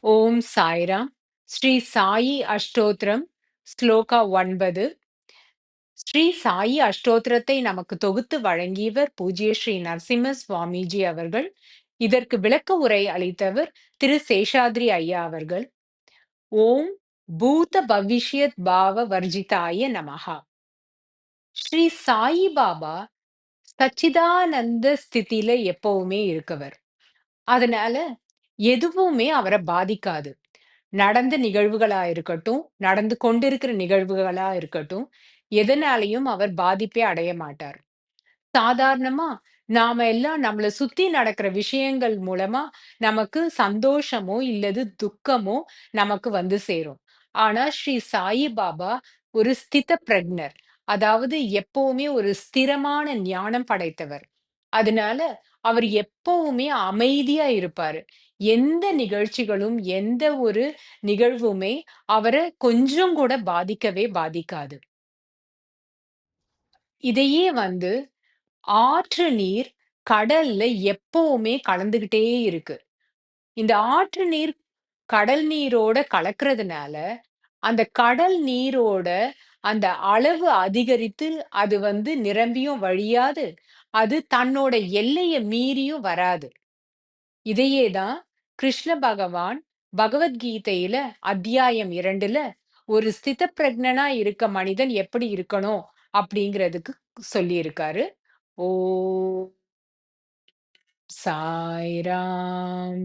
ஓம் சாய்ராம். ஸ்ரீ சாயி அஷ்டோத்திரம் ஸ்லோகா 9. ஸ்ரீ சாயி அஷ்டோத்திரத்தை நமக்கு தொகுத்து வழங்கியவர் பூஜ்ய ஸ்ரீ நரசிம்ம சுவாமிஜி அவர்கள். இதற்கு விளக்க உரை அளித்தவர் திரு சேஷாத்ரி ஐயா அவர்கள். ஓம் பூத பவிஷ்யத் பாவ வர்ஜிதாய நமஹா. ஸ்ரீ சாயி பாபா சச்சிதானந்த ஸ்திதியில எப்பவுமே இருக்கவர். அதனால எதுவுமே அவரை பாதிக்காது. நடந்த நிகழ்வுகளா இருக்கட்டும், நடந்து கொண்டிருக்கிற நிகழ்வுகளா இருக்கட்டும், எதனாலயும் அவர் பாதிப்பே அடைய மாட்டார். சாதாரணமா நாம எல்லாம் நம்மள சுத்தி நடக்கிற விஷயங்கள் மூலமா நமக்கு சந்தோஷமோ இல்லது துக்கமோ நமக்கு வந்து சேரும். ஆனா ஸ்ரீ சாயி பாபா ஒரு ஸ்தித பிரக்ஞர். அதாவது எப்பவுமே ஒரு ஸ்திரமான ஞானம் படைத்தவர். அதனால அவர் எப்பவுமே அமைதியா இருப்பாரு. எந்த நிகழ்ச்சிகளும், எந்த ஒரு நிகழ்வுமே அவர கொஞ்சம் கூட பாதிக்கவே பாதிக்காது. இதையே வந்து ஆற்று நீர் கடல்ல எப்பவுமே கலந்துகிட்டே இருக்கு. இந்த ஆற்று நீர் கடல் நீரோட கலக்கிறதுனால, அந்த கடல் நீரோட அந்த அளவு அதிகரித்து, அது வந்து நிரம்பியும் வழியாது, அது தன்னோட எல்லைய மீறியும் வராது. இதையே தான் கிருஷ்ண பகவான் பகவத்கீதையில அத்தியாயம் 2ல ஒரு ஸ்திதப்பிரஜ்ஞனா இருக்க மனிதன் எப்படி இருக்கணும் அப்படிங்கிறதுக்கு சொல்லியிருக்காரு. ஓம் சாய்ராம்.